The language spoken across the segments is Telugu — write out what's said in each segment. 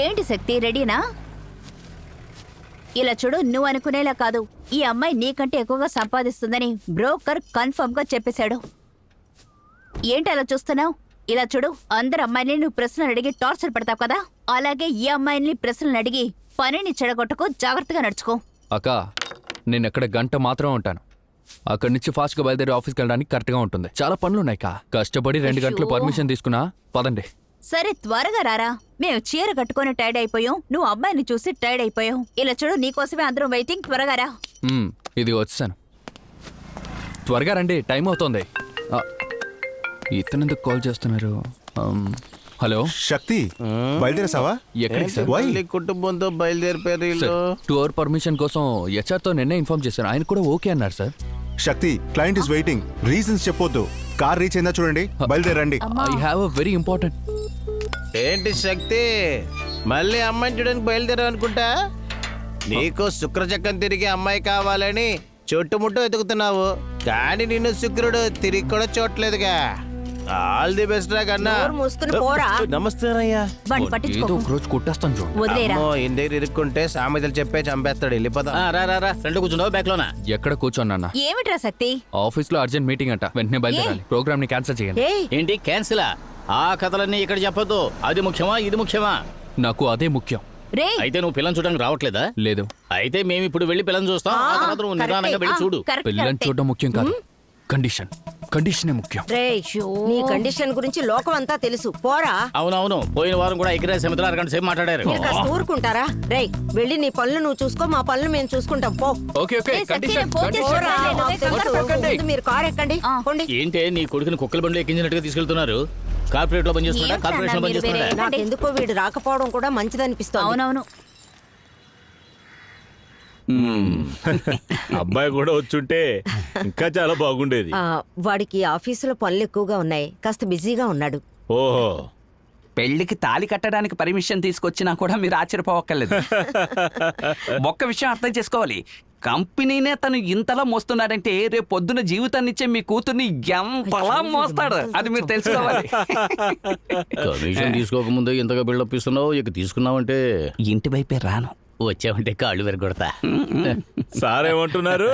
ఏంటి శక్తి, రెడీనా? ఇలా చూడు, నువ్వు అనుకునేలా కాదు, ఈ అమ్మాయి నీకంటే ఎక్కువగా సంపాదిస్తుందని బ్రోకర్ కన్ఫర్మ్ గా చెప్పేశాడు. ఏంటి అలా చూస్తున్నావు? ఇలా చూడు, అందరు అమ్మాయిని నువ్వు ప్రశ్నలు అడిగి టార్చర్ పెడతావు కదా, అలాగే ఈ అమ్మాయిని ప్రశ్నలు అడిగి పనిని చెడగొట్టకు, జాగ్రత్తగా నడుచుకో. అక్క, నేను ఎక్కడ గంట మాత్రం ఉంటాను. అక్కడి నుంచి ఫాస్ట్గా బయలుదేరి ఆఫీస్కి వెళ్ళడానికి కరెక్ట్గా ఉంటుంది. చాలా పనులున్నాయి కా. కష్టపడి 2 గంటలు పర్మిషన్ తీసుకున్నా. పదండి. సరే, త్వరగా రారా. మేము చీర కట్టుకొని టైర్డ్ అయిపోయాం, నువ్వు అమ్మాయిని చూసి టైర్డ్ అయిపోయావు. ఇలా చూడు, నీకోసమే అందరం వెయిటింగ్. త్వరగా రా. ఇది వచ్చాను. త్వరగా రండి, టైం అవుతోంది. ఇతనెందుకు కాల్ చేస్తున్నారు? హలో శక్తి, బయలుదేరేసావా? ఎక్కడికి సార్? కుటుంబంతో బయలుదేరిపోయారు. 2 అవర్ పర్మిషన్ కోసం HR తో నిన్నే ఇన్ఫార్మ్ చేశాను. ఆయన కూడా ఓకే అన్నారు sir. Shakti, client is waiting. Reasons చెప్పొద్దు. కార్ రీచ్ అయిందా చూడండి, బయలుదేరండి. I have a very important. ఏంటి శక్తి, మళ్ళీ అమ్మాయిని చూడడానికి బయలుదేరావు అనుకుంటా? నీకు శుక్రచక్రం తిరిగి అమ్మాయి కావాలని చుట్టుముట్టు వెతుకుతున్నావు, కానీ నిన్ను శుక్రుడు తిరిగి కూడా చూడలేదుగా. ఆల్ ది బెస్ట్ రా కన్నా. నమస్తేనయ్యా. ఏదో ఒక రోజు కొట్టేస్తాను చూడు. వదిలేరా. ఇంటి ఇరుక్కుంటే సామెతలు చెప్పే చంపేస్తాడు. వెళ్ళిపోతా. రెండు కూర్చున్నావు బ్యాక్ లోనా? ఎక్కడ కూర్చోన్నా? ఏమిట్రా శక్తి? ఆఫీస్ లో అర్జెంట్ మీటింగ్ అంట, వెంటనే బయలుదేరాలి. ప్రోగ్రామ్ ని క్యాన్సిల్ చేయండి. ఏంటి క్యాన్సిలా? ఆ కథలన్నీ ఇక్కడ చెప్పొద్దు. అది ముఖ్యమా ఇది ముఖ్యమా? నాకు అదే ముఖ్యం. రే, అయితే నువ్వు పిల్లని చూడడానికి రావట్లేదా? లేదు. అయితే మేము ఇప్పుడు వెళ్ళి పిల్లని చూస్తాం. ఆ తర్వాత నువ్వు నిదానంగా వెళ్ళి చూడు. పిల్లని చూడడం ముఖ్యం కాదు, కండిషనే ముఖ్యం. నీ కండిషన్ గురించి లోకం అంతా తెలుసు. పోరా. అవునవును, పోయిన వారం కూడా ఎగిరే సమితిలో 2 గంటల సేపు మాట్లాడారు. మీరు కాస్త ఊరుకుంటారా? రేయ్, వెళ్ళి నీ పనులు నువ్వు చూసుకో, మా పనులు మేము చూసుకుంటాం. పో. Okay okay, condition. పోరా. మాకు తెలుసు. ముందు మీరు కారు ఎక్కండి. పోండి. ఏంటే నీ కొడుకుని కుక్కల బండిలో ఎక్కించినట్టుగా తీసుకెళ్తున్నారు? కార్పొరేట్ లో పనిచేస్తున్నాడా? కార్పొరేషన్ లో పనిచేస్తున్నాడా? నాకెందుకో వీడు రాకపోవడం కూడా మంచిదనిపిస్తోంది. అవునవును. అబ్బాయి కూడా వచ్చుంటే ఇంకా చాలా బాగుండేది. వాడికి ఆఫీసులో పనులు ఎక్కువగా ఉన్నాయి, కాస్త బిజీగా ఉన్నాడు. ఓహో, పెళ్లికి తాళి కట్టడానికి పర్మిషన్ తీసుకొచ్చినా కూడా మీరు ఆశ్చర్యపోవక్కర్లేదు. ఒక్క విషయం అర్థం చేసుకోవాలి, కంపెనీనే తను ఇంతలా మోస్తున్నాడంటే రేపు పొద్దున జీవితాన్నిచ్చే మీ కూతుర్ని ఎంతలా మోస్తాడు అది మీరు తెలుసుకోవాలి. కమిషన్ తీసుకోకముందే ఇంతగా బిల్డప్ ఇస్తున్నావు, ఇక తీసుకున్నావంటే ఇంటి వైపే రాను, వచ్చావంటే కాళ్ళు వెరగొడతా. సార్ ఏమంటున్నారు?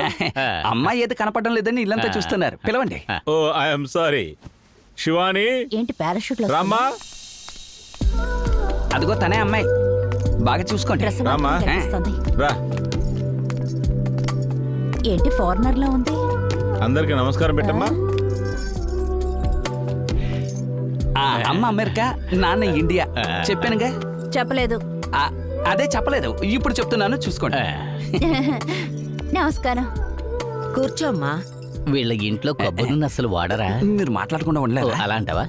అమ్మాయి ఏది కనపడడం లేదని ఇల్లంతా చూస్తున్నారు, పిలవండి. ఓ ఐఎమ్ సారీ. శివాని, ఏంటి పారాషూట్ రామ్మా. అదిగో తనే అమ్మాయి, బాగా చూసుకోండి. రామ్మా. రా. ఏంటి ఫారినర్ లో ఉంది? అందరికి నమస్కారం పెట్టమ్మా. అమ్మ అమెరికా, నాన్న ఇండియా. చెప్పానుగా? చెప్పలేదు. అదే చెప్పలేదు, ఇప్పుడు చెప్తున్నాను, చూసుకోండి. నమస్కారం. కూర్చోమ్మా. వీళ్ళ ఇంట్లో కొబ్బరి నూనె అసలు వాడరా? మీరు మాట్లాడకుండా ఉండలేదు. అలా అంటావా?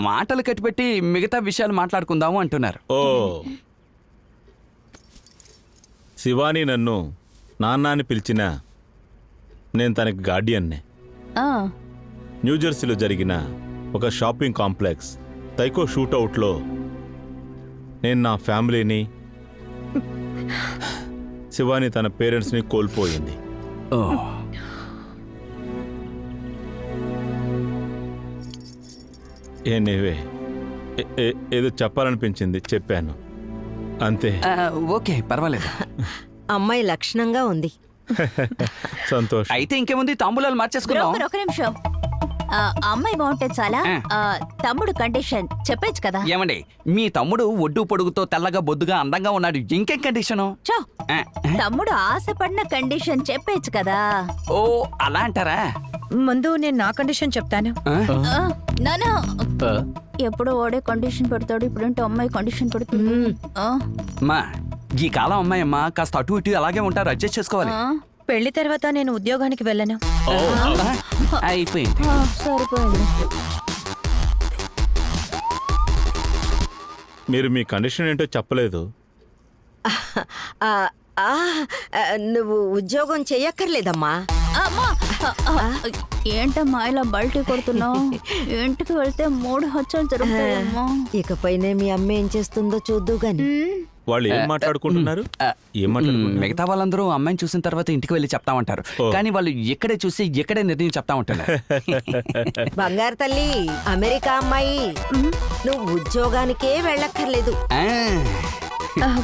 మాటలు కట్టిపెట్టి మిగతా విషయాలు మాట్లాడుకుందాము అంటున్నారు. ఓ, శివాని నన్ను నాన్న అని పిలిచినా నేను తనకి గార్డియన్నే. న్యూజెర్సీలో జరిగిన ఒక షాపింగ్ కాంప్లెక్స్ తైకో షూట్అవుట్లో నేను నా ఫ్యామిలీని, శివాని తన పేరెంట్స్ని కోల్పోయింది. ఏనేవే, ఏదో చెప్పాలనిపించింది, చెప్పాను అంతే. ఓకే, పర్వాలేదు. అమ్మాయి లక్షణంగా ఉంది. సంతోష్. అయితే ఇంకేముంది, తాంబూలాలు మార్చేసుకుందాం. ఒక నిమిషం. అమ్మాయి బాగుంటే చాలా. తమ్ముడు కండిషన్ చెప్పచ్చు కదా? ఏమండి, మీ తమ్ముడు ఒడ్డు పొడుగుతో తెల్లగా బొద్దుగా అందంగా ఉన్నాడు, ఇంకేం కండిషను? తమ్ముడు ఆశపడిన కండిషన్ చెప్పచ్చు కదా? ఓ అలా అంటారా? ముందు నేను నా కండిషన్ చెప్తాను. నానా ఎప్పుడు ఓడే కండిషన్ పెడతాడు, ఇప్పుడంటే అమ్మాయి కండిషన్ పెడుతుంది. మా ఈ కాలం అమ్మాయి అమ్మా కాస్త అటు ఇటు అలాగే ఉంటారు, అడ్జస్ట్ చేసుకోవాలి. పెళ్లి తర్వాత నేను ఉద్యోగానికి వెళ్ళను. అయిపోయింది. సరిపోయింది. మీరు మీ కండిషన్ ఏంటో చెప్పలేదు. నువ్వు ఉద్యోగం చెయ్యక్కర్లేదమ్మా. ఏంటమ్మా ఇలా బల్టీ కొడుతున్నావు? ఇంటికి వెళ్తే 3 హత్యలు జరుగుతాయమ్మా. ఇకపైనే మీ అమ్మ ఏం చేస్తుందో చూద్దు గాని. వాళ్ళు ఏం మాట్లాడుకుంటున్నారు ఏం మాట్లాడుకుంటున్నారు మిగతా వాళ్ళందరూ అమ్మాయిని చూసిన తర్వాత ఇంటికి వెళ్ళి చెప్తామంటారు కానీ వాళ్ళు ఇక్కడే చూసి ఇక్కడే నిర్ణయం చెప్తా ఉంటారు. బంగారు తల్లి, అమెరికా అమ్మాయి, నువ్వు ఉద్యోగానికే వెళ్ళక్కర్లేదు.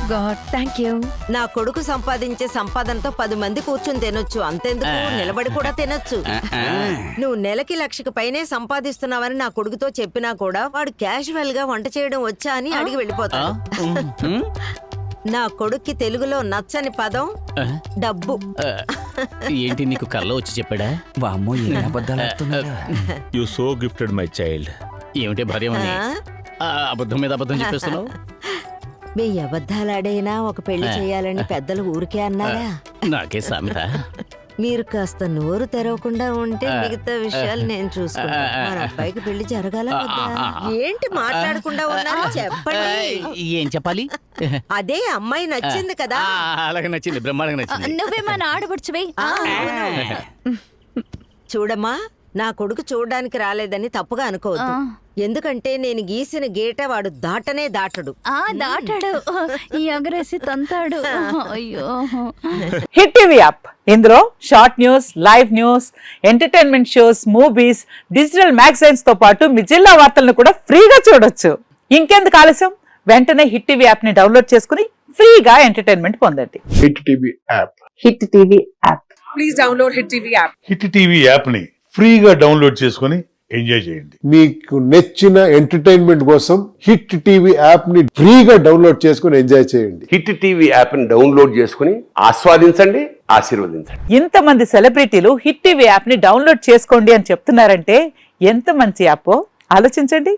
God thank you. నా కొడుకు సంపాదించే సంపాదనతో 10 మంది కూర్చుని తినొచ్చు, అంతెందుకు నిలబడి కూడా తినొచ్చు. నువ్వు నెలకి 1,00,000 పైనే సంపాదిస్తున్నావని నా కొడుకుతో చెప్పినా కూడా వాడు క్యాజువల్ గా వంట చేయడం వచ్చా అని అడిగి వెళ్ళిపోతాడు. నా కొడుక్కి తెలుగులో నచ్చని పదం డబ్బు. ఏంటి నీకు కల్లో వచ్చి చెప్పాడా? వామ్మో ఏ అబద్ధాలు ఆడుతున్నారా? You so gifted my child. ఏమిటి భార్యమని అబద్ధం మీద అబద్ధం చెప్పేస్తున్నావు? మీ అబద్ధాలాడైనా ఒక పెళ్లి చేయాలని పెద్దలు ఊరికే అన్నారా? నాకే సామెత. మీరు కాస్త నోరు తెరవకుండా ఉంటే మిగతా విషయాలు నేను చూసుకుంటా. మన అబ్బాయికి పెళ్లి జరగాల వద్దా? ఏంటి మాట్లాడకుండా ఉన్నారు? చెప్పండి. ఏం చెప్పాలి? అదే అమ్మాయి నచ్చింది కదా. అలాగే నచ్చింది, బ్రహ్మాండంగా నచ్చింది. నువ్వేమన్నా ఆడబడుచువే. చూడమ్మా, నా కొడుకు చూడడానికి రాలేదని తప్పుగా అనుకోవద్దు. ఎందుకంటే నేను గీసిన గీట వాడు దాటనే దాటడు. దాటాడు, ఎగరేసి తంతాడు. అయ్యో. హిట్ టీవీ యాప్, ఇందులో short news, live news, entertainment shows, movies, digital magazines తో పాటు మీ జిల్లా వార్తలను కూడా ఫ్రీగా చూడొచ్చు. ఇంకెందుకు ఆలస్యం, వెంటనే హిట్ టీవీ యాప్ ని డౌన్లోడ్ చేసుకుని ఫ్రీగా ఎంటర్టైన్మెంట్ పొందండి. Hit TV app. Hit TV app. Please download hit TV app. Hit TV app ని ఫ్రీగా డౌన్లోడ్ చేసుకొని ఎంజాయ్ చేయండి. మీకు నచ్చిన ఎంటర్టైన్మెంట్ కోసం హిట్ టీవీ యాప్ ని ఫ్రీగా డౌన్లోడ్ చేసుకొని ఎంజాయ్ చేయండి. హిట్ టీవీ యాప్ ని డౌన్లోడ్ చేసుకుని ఆస్వాదించండి, ఆశీర్వదించండి. ఇంతమంది సెలబ్రిటీలు హిట్ టీవీ యాప్ ని డౌన్లోడ్ చేసుకోండి అని చెప్తున్నారంటే ఎంత మంచి యాప్ ఆలోచించండి.